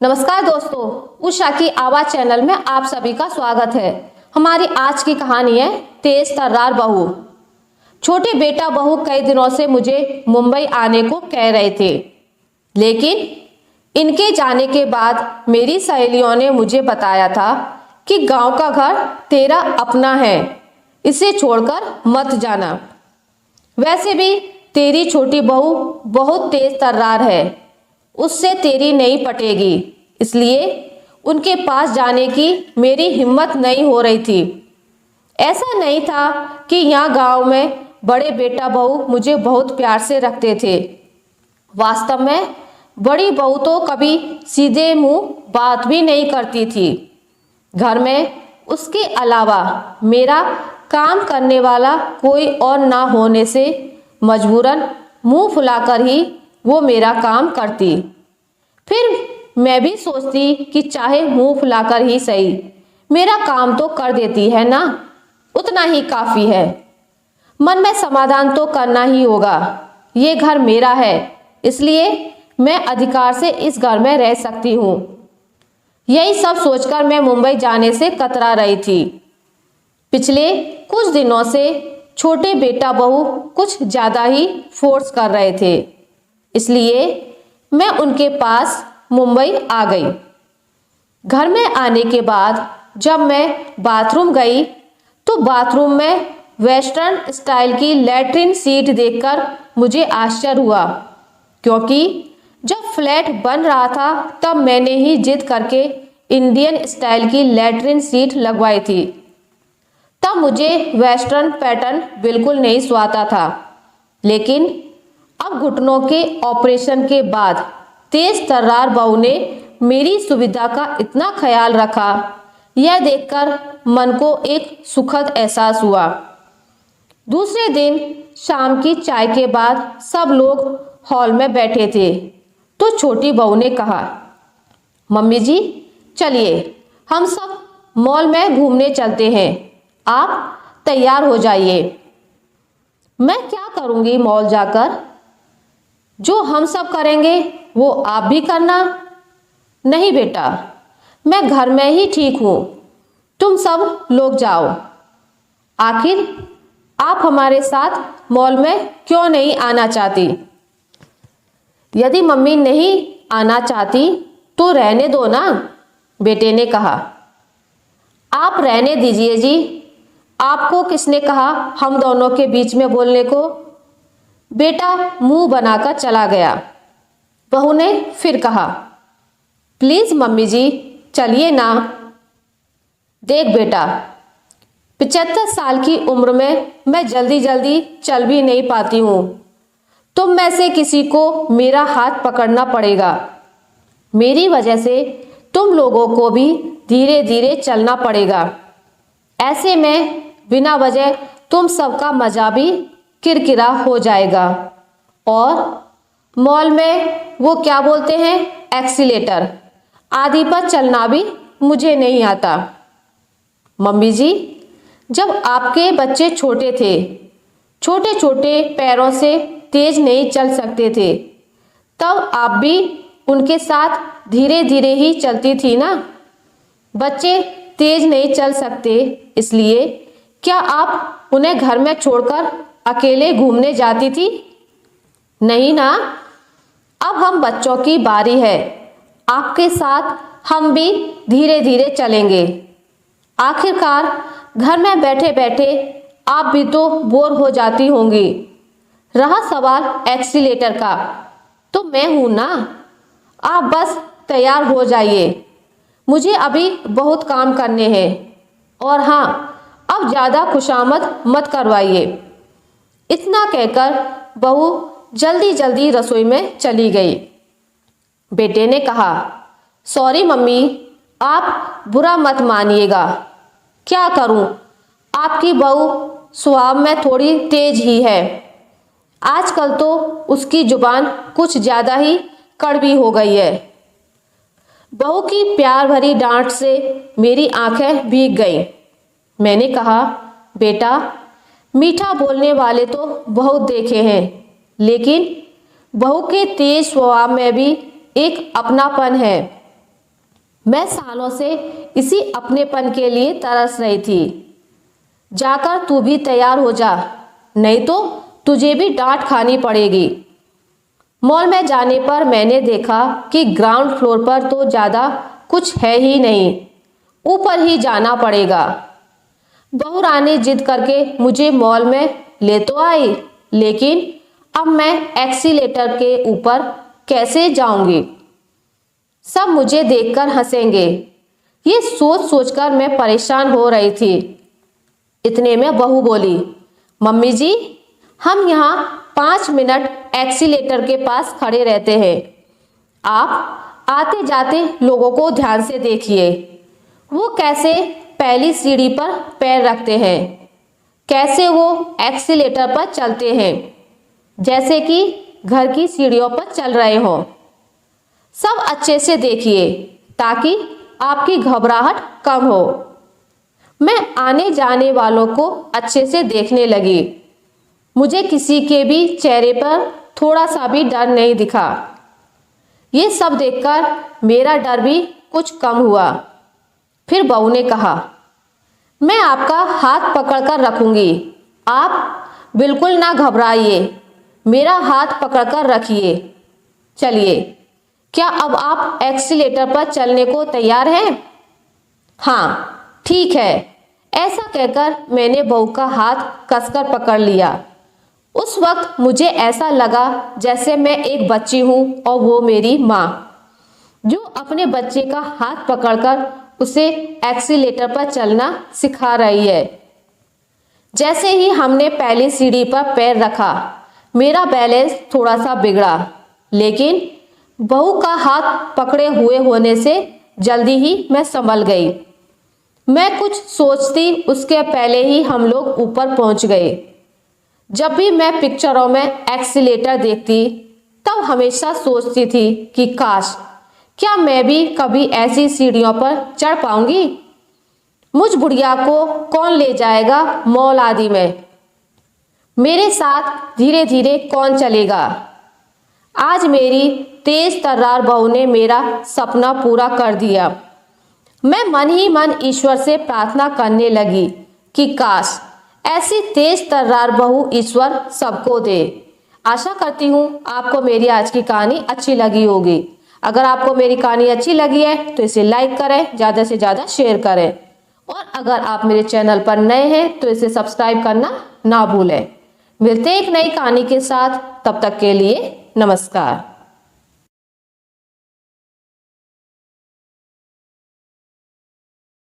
नमस्कार दोस्तों, उषा की आवाज चैनल में आप सभी का स्वागत है। हमारी आज की कहानी है तेज तर्रार बहू। छोटे बेटा बहू कई दिनों से मुझे मुंबई आने को कह रहे थे, लेकिन इनके जाने के बाद मेरी सहेलियों ने मुझे बताया था कि गांव का घर तेरा अपना है, इसे छोड़कर मत जाना। वैसे भी तेरी छोटी बहू बहुत तेज तर्रार है, उससे तेरी नहीं पटेगी, इसलिए उनके पास जाने की मेरी हिम्मत नहीं हो रही थी। ऐसा नहीं था कि यहाँ गांव में बड़े बेटा बहू मुझे बहुत प्यार से रखते थे। वास्तव में बड़ी बहू तो कभी सीधे मुंह बात भी नहीं करती थी। घर में उसके अलावा मेरा काम करने वाला कोई और ना होने से मजबूरन मुंह फुलाकर ही वो मेरा काम करती। फिर मैं भी सोचती कि चाहे मुंह फुलाकर ही सही, मेरा काम तो कर देती है ना, उतना ही काफी है। मन में समाधान तो करना ही होगा। ये घर मेरा है, इसलिए मैं अधिकार से इस घर में रह सकती हूँ। यही सब सोचकर मैं मुंबई जाने से कतरा रही थी। पिछले कुछ दिनों से छोटे बेटा बहू कुछ ज्यादा ही फोर्स कर रहे थे, इसलिए मैं उनके पास मुंबई आ गई। घर में आने के बाद जब मैं बाथरूम गई तो बाथरूम में वेस्टर्न स्टाइल की लैट्रिन सीट देखकर मुझे आश्चर्य हुआ, क्योंकि जब फ्लैट बन रहा था तब मैंने ही जिद करके इंडियन स्टाइल की लैट्रिन सीट लगवाई थी। तब मुझे वेस्टर्न पैटर्न बिल्कुल नहीं सुहाता था, लेकिन अब घुटनों के ऑपरेशन के बाद तेज तर्रार बहू ने मेरी सुविधा का इतना ख्याल रखा, यह देखकर मन को एक सुखद एहसास हुआ। दूसरे दिन शाम की चाय के बाद सब लोग हॉल में बैठे थे तो छोटी बहू ने कहा, मम्मी जी चलिए हम सब मॉल में घूमने चलते हैं, आप तैयार हो जाइए। मैं क्या करूंगी मॉल जाकर? जो हम सब करेंगे वो आप भी करना। नहीं बेटा, मैं घर में ही ठीक हूँ, तुम सब लोग जाओ। आखिर आप हमारे साथ मॉल में क्यों नहीं आना चाहती? यदि मम्मी नहीं आना चाहती तो रहने दो ना, बेटे ने कहा। आप रहने दीजिए जी, आपको किसने कहा हम दोनों के बीच में बोलने को? बेटा मुंह बनाकर चला गया। बहू ने फिर कहा, प्लीज मम्मी जी चलिए ना। देख बेटा, 75 साल की उम्र में मैं जल्दी जल्दी चल भी नहीं पाती हूँ, तुम में से किसी को मेरा हाथ पकड़ना पड़ेगा। मेरी वजह से तुम लोगों को भी धीरे धीरे चलना पड़ेगा। ऐसे में बिना वजह तुम सबका मजा भी किरकिरा हो जाएगा। और मॉल में वो क्या बोलते हैं, एक्सीलेटर आदि पर चलना भी मुझे नहीं आता। मम्मी जी, जब आपके बच्चे छोटे थे, छोटे छोटे पैरों से तेज नहीं चल सकते थे, तब आप भी उनके साथ धीरे धीरे ही चलती थी ना। बच्चे तेज नहीं चल सकते, इसलिए क्या आप उन्हें घर में छोड़कर अकेले घूमने जाती थी? नहीं ना। अब हम बच्चों की बारी है, आपके साथ हम भी धीरे धीरे चलेंगे। आखिरकार घर में बैठे बैठे आप भी तो बोर हो जाती होंगी। रहा सवाल एक्सीलेटर का, तो मैं हूं ना। आप बस तैयार हो जाइए, मुझे अभी बहुत काम करने हैं। और हाँ, अब ज्यादा खुशामद मत करवाइए। इतना कहकर बहू जल्दी जल्दी रसोई में चली गई। बेटे ने कहा, सॉरी मम्मी, आप बुरा मत मानिएगा। क्या करूं, आपकी बहू स्वभाव में थोड़ी तेज ही है। आजकल तो उसकी जुबान कुछ ज्यादा ही कड़वी हो गई है। बहू की प्यार भरी डांट से मेरी आंखें भीग गईं। मैंने कहा, बेटा मीठा बोलने वाले तो बहुत देखे हैं, लेकिन बहू के तेज स्वभाव में भी एक अपनापन है। मैं सालों से इसी अपनेपन के लिए तरस रही थी। जाकर तू भी तैयार हो जा, नहीं तो तुझे भी डांट खानी पड़ेगी। मॉल में जाने पर मैंने देखा कि ग्राउंड फ्लोर पर तो ज़्यादा कुछ है ही नहीं, ऊपर ही जाना पड़ेगा। बहू रानी जिद करके मुझे मॉल में ले तो आई, लेकिन अब मैं एक्सीलेटर के ऊपर कैसे जाऊंगी? सब मुझे देखकर हंसेंगे, ये सोच सोचकर मैं परेशान हो रही थी। इतने में बहू बोली, मम्मी जी, हम यहाँ 5 मिनट एक्सीलेटर के पास खड़े रहते हैं। आप आते जाते लोगों को ध्यान से देखिए, वो कैसे पहली सीढ़ी पर पैर रखते हैं, कैसे वो एक्सीलेटर पर चलते हैं, जैसे कि घर की सीढ़ियों पर चल रहे हों। सब अच्छे से देखिए ताकि आपकी घबराहट कम हो। मैं आने जाने वालों को अच्छे से देखने लगी। मुझे किसी के भी चेहरे पर थोड़ा सा भी डर नहीं दिखा। ये सब देखकर मेरा डर भी कुछ कम हुआ। फिर बहू ने कहा, मैं आपका हाथ पकड़कर रखूंगी, आप बिल्कुल ना घबराइए, मेरा हाथ पकड़कर रखिए। चलिए, क्या अब आप एक्सीलेटर पर चलने को तैयार हैं? हाँ, ठीक है। ऐसा कहकर मैंने बहू का हाथ कसकर पकड़ लिया। उस वक्त मुझे ऐसा लगा जैसे मैं एक बच्ची हूँ और वो मेरी माँ, जो अपने बच्चे का हाथ पकड़कर उसे एक्सीलेटर पर चलना सिखा रही है। जैसे ही हमने पहली सीढ़ी पर पैर रखा, मेरा बैलेंस थोड़ा सा बिगड़ा, लेकिन बहू का हाथ पकड़े हुए होने से जल्दी ही मैं संभल गई। मैं कुछ सोचती उसके पहले ही हम लोग ऊपर पहुंच गए। जब भी मैं पिक्चरों में एक्सीलेटर देखती, तब हमेशा सोचती थी कि काश, क्या मैं भी कभी ऐसी सीढ़ियों पर चढ़ पाऊंगी? मुझ बुढ़िया को कौन ले जाएगा मॉल आदि में? मेरे साथ धीरे धीरे कौन चलेगा? आज मेरी तेज तर्रार बहू ने मेरा सपना पूरा कर दिया। मैं मन ही मन ईश्वर से प्रार्थना करने लगी कि काश ऐसी तेज तर्रार बहू ईश्वर सबको दे। आशा करती हूँ आपको मेरी आज की कहानी अच्छी लगी होगी। अगर आपको मेरी कहानी अच्छी लगी है तो इसे लाइक करें, ज़्यादा से ज़्यादा शेयर करें, और अगर आप मेरे चैनल पर नए हैं तो इसे सब्सक्राइब करना ना भूलें। मिलते हैं एक नई कहानी के साथ, तब तक के लिए नमस्कार।